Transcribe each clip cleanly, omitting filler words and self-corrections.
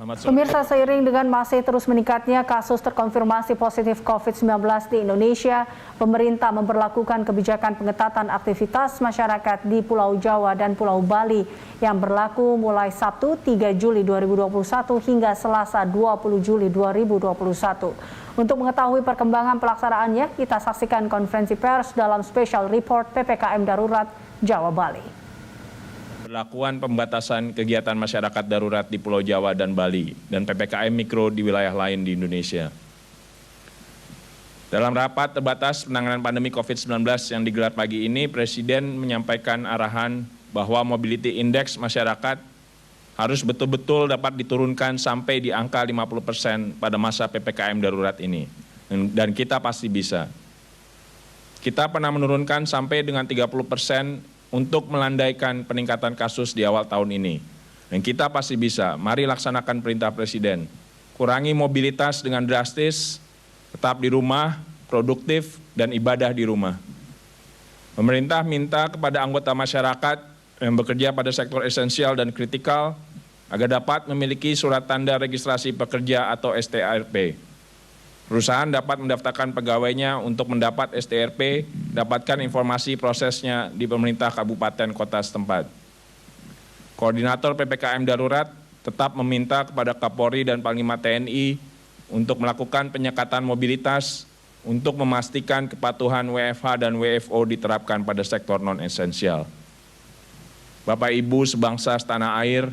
Pemirsa, seiring dengan masih terus meningkatnya kasus terkonfirmasi positif COVID-19 di Indonesia, pemerintah memberlakukan kebijakan pengetatan aktivitas masyarakat di Pulau Jawa dan Pulau Bali yang berlaku mulai Sabtu 3 Juli 2021 hingga Selasa 20 Juli 2021. Untuk mengetahui perkembangan pelaksanaannya, kita saksikan konferensi pers dalam Special Report PPKM Darurat Jawa Bali. Perlakuan pembatasan kegiatan masyarakat darurat di Pulau Jawa dan Bali dan PPKM Mikro di wilayah lain di Indonesia. Dalam rapat terbatas penanganan pandemi COVID-19 yang digelar pagi ini, Presiden menyampaikan arahan bahwa mobility index masyarakat harus betul-betul dapat diturunkan sampai di angka 50% pada masa PPKM darurat ini. Dan kita pasti bisa. Kita pernah menurunkan sampai dengan 30% untuk melandaikan peningkatan kasus di awal tahun ini. Dan kita pasti bisa, mari laksanakan perintah Presiden. Kurangi mobilitas dengan drastis, tetap di rumah, produktif, dan ibadah di rumah. Pemerintah minta kepada anggota masyarakat yang bekerja pada sektor esensial dan kritikal agar dapat memiliki surat tanda registrasi pekerja atau STRP. Perusahaan dapat mendaftarkan pegawainya untuk mendapat STRP, dapatkan informasi prosesnya di pemerintah kabupaten kota setempat. Koordinator PPKM Darurat tetap meminta kepada Kapolri dan Panglima TNI untuk melakukan penyekatan mobilitas untuk memastikan kepatuhan WFH dan WFO diterapkan pada sektor non-esensial. Bapak Ibu sebangsa setanah air,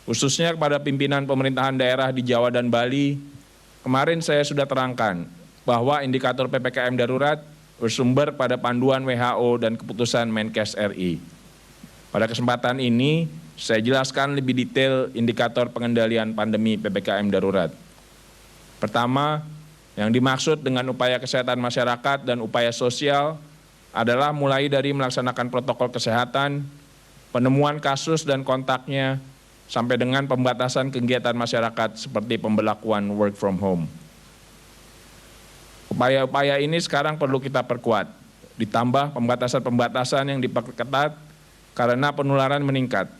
khususnya kepada pimpinan pemerintahan daerah di Jawa dan Bali, kemarin saya sudah terangkan bahwa indikator PPKM darurat bersumber pada panduan WHO dan keputusan Menkes RI. Pada kesempatan ini, saya jelaskan lebih detail indikator pengendalian pandemi PPKM darurat. Pertama, yang dimaksud dengan upaya kesehatan masyarakat dan upaya sosial adalah mulai dari melaksanakan protokol kesehatan, penemuan kasus dan kontaknya, sampai dengan pembatasan kegiatan masyarakat seperti pembelakuan work from home. Upaya-upaya ini sekarang perlu kita perkuat, ditambah pembatasan-pembatasan yang diperketat karena penularan meningkat.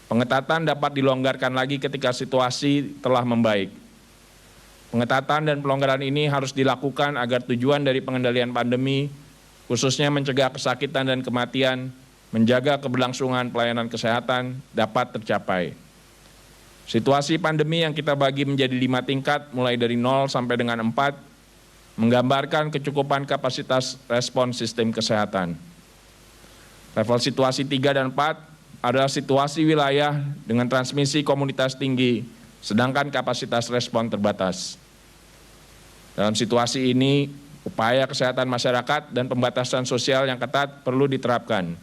Pengetatan dapat dilonggarkan lagi ketika situasi telah membaik. Pengetatan dan pelonggaran ini harus dilakukan agar tujuan dari pengendalian pandemi, khususnya mencegah kesakitan dan kematian, menjaga keberlangsungan pelayanan kesehatan dapat tercapai. Situasi pandemi yang kita bagi menjadi 5 tingkat mulai dari 0 sampai dengan 4 menggambarkan kecukupan kapasitas respon sistem kesehatan. Level situasi 3 dan 4 adalah situasi wilayah dengan transmisi komunitas tinggi, sedangkan kapasitas respon terbatas. Dalam situasi ini, upaya kesehatan masyarakat dan pembatasan sosial yang ketat perlu diterapkan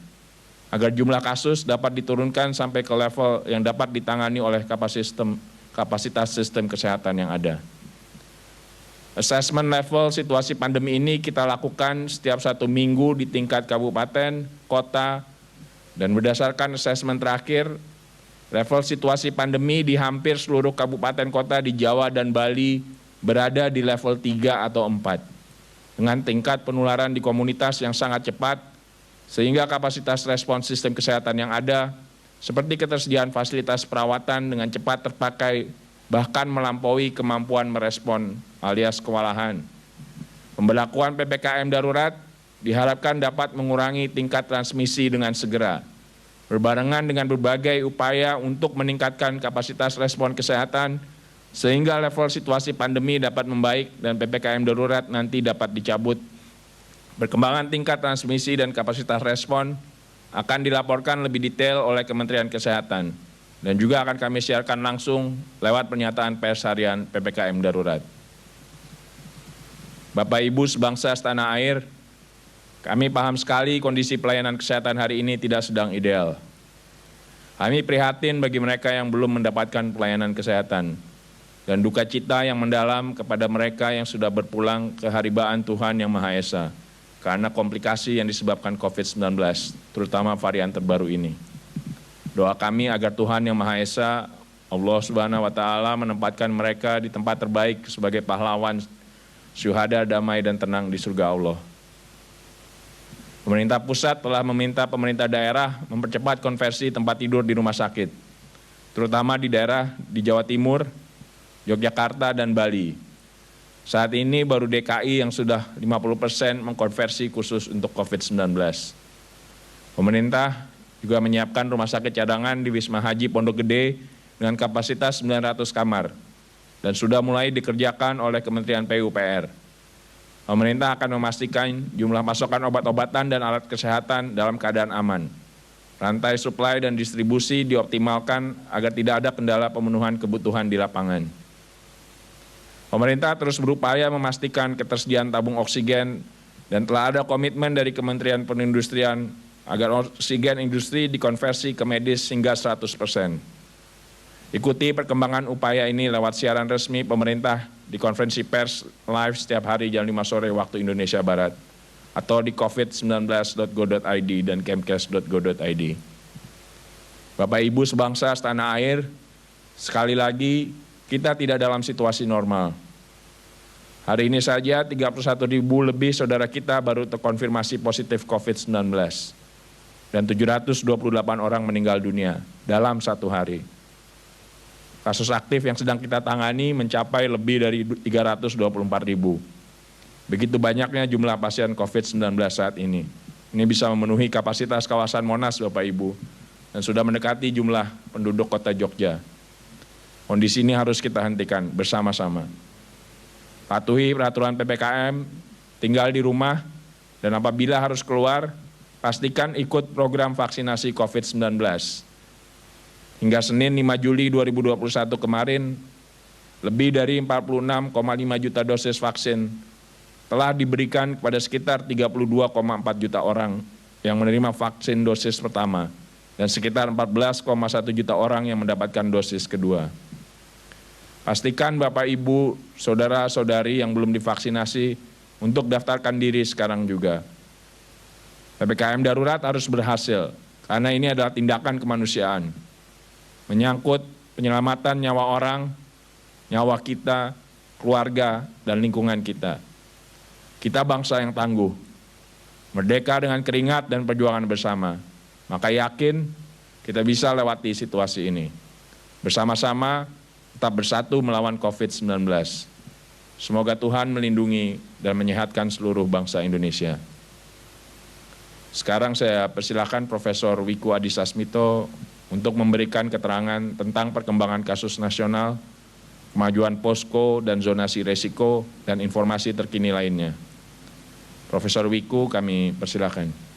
agar jumlah kasus dapat diturunkan sampai ke level yang dapat ditangani oleh kapasitas sistem kesehatan yang ada. Assessment level situasi pandemi ini kita lakukan setiap 1 minggu di tingkat kabupaten, kota, dan berdasarkan assessment terakhir, level situasi pandemi di hampir seluruh kabupaten kota di Jawa dan Bali berada di level 3 atau 4, dengan tingkat penularan di komunitas yang sangat cepat, sehingga kapasitas respon sistem kesehatan yang ada, seperti ketersediaan fasilitas perawatan dengan cepat terpakai, bahkan melampaui kemampuan merespon alias kewalahan. Pemberlakuan PPKM darurat diharapkan dapat mengurangi tingkat transmisi dengan segera, berbarengan dengan berbagai upaya untuk meningkatkan kapasitas respon kesehatan, sehingga level situasi pandemi dapat membaik dan PPKM darurat nanti dapat dicabut. Perkembangan tingkat transmisi dan kapasitas respon akan dilaporkan lebih detail oleh Kementerian Kesehatan dan juga akan kami siarkan langsung lewat pernyataan pers harian PPKM darurat. Bapak Ibu sebangsa setanah air, kami paham sekali kondisi pelayanan kesehatan hari ini tidak sedang ideal. Kami prihatin bagi mereka yang belum mendapatkan pelayanan kesehatan dan duka cita yang mendalam kepada mereka yang sudah berpulang ke haribaan Tuhan Yang Maha Esa karena komplikasi yang disebabkan COVID-19, terutama varian terbaru ini. Doa kami agar Tuhan Yang Maha Esa, Allah Subhanahu wa Ta'ala, menempatkan mereka di tempat terbaik sebagai pahlawan syuhada, damai, dan tenang di surga Allah. Pemerintah pusat telah meminta pemerintah daerah mempercepat konversi tempat tidur di rumah sakit. terutama di daerah di Jawa Timur, Yogyakarta, dan Bali. Saat ini baru DKI yang sudah 50% mengkonversi khusus untuk COVID-19. Pemerintah juga menyiapkan rumah sakit cadangan di Wisma Haji Pondok Gede dengan kapasitas 900 kamar dan sudah mulai dikerjakan oleh Kementerian PUPR. Pemerintah akan memastikan jumlah pasokan obat-obatan dan alat kesehatan dalam keadaan aman. Rantai suplai dan distribusi dioptimalkan agar tidak ada kendala pemenuhan kebutuhan di lapangan. Pemerintah terus berupaya memastikan ketersediaan tabung oksigen dan telah ada komitmen dari Kementerian Perindustrian agar oksigen industri dikonversi ke medis hingga 100%. Ikuti perkembangan upaya ini lewat siaran resmi pemerintah di konferensi pers live setiap hari jam 5 sore waktu Indonesia Barat atau di covid19.go.id dan kemkes.go.id. Bapak Ibu sebangsa setanah air, sekali lagi kita tidak dalam situasi normal. Hari ini saja 31.000 lebih saudara kita baru terkonfirmasi positif COVID-19 dan 728 orang meninggal dunia dalam satu hari. Kasus aktif yang sedang kita tangani mencapai lebih dari 324.000. Begitu banyaknya jumlah pasien COVID-19 saat ini. Ini bisa memenuhi kapasitas kawasan Monas, Bapak Ibu, dan sudah mendekati jumlah penduduk kota Jogja. Kondisi ini harus kita hentikan bersama-sama. Patuhi peraturan PPKM, tinggal di rumah, dan apabila harus keluar, pastikan ikut program vaksinasi COVID-19. Hingga Senin 5 Juli 2021 kemarin, lebih dari 46,5 juta dosis vaksin telah diberikan kepada sekitar 32,4 juta orang yang menerima vaksin dosis pertama dan sekitar 14,1 juta orang yang mendapatkan dosis kedua. Pastikan Bapak, Ibu, Saudara-saudari yang belum divaksinasi untuk daftarkan diri sekarang juga. PPKM darurat harus berhasil karena ini adalah tindakan kemanusiaan. Menyangkut penyelamatan nyawa orang, nyawa kita, keluarga, dan lingkungan kita. Kita bangsa yang tangguh, merdeka dengan keringat dan perjuangan bersama. Maka yakin kita bisa lewati situasi ini. Bersama-sama tetap bersatu melawan COVID-19. Semoga Tuhan melindungi dan menyehatkan seluruh bangsa Indonesia. Sekarang saya persilakan Profesor Wiku Adhisa Smito untuk memberikan keterangan tentang perkembangan kasus nasional, kemajuan posko dan zonasi resiko, dan informasi terkini lainnya. Profesor Wiku, kami persilakan.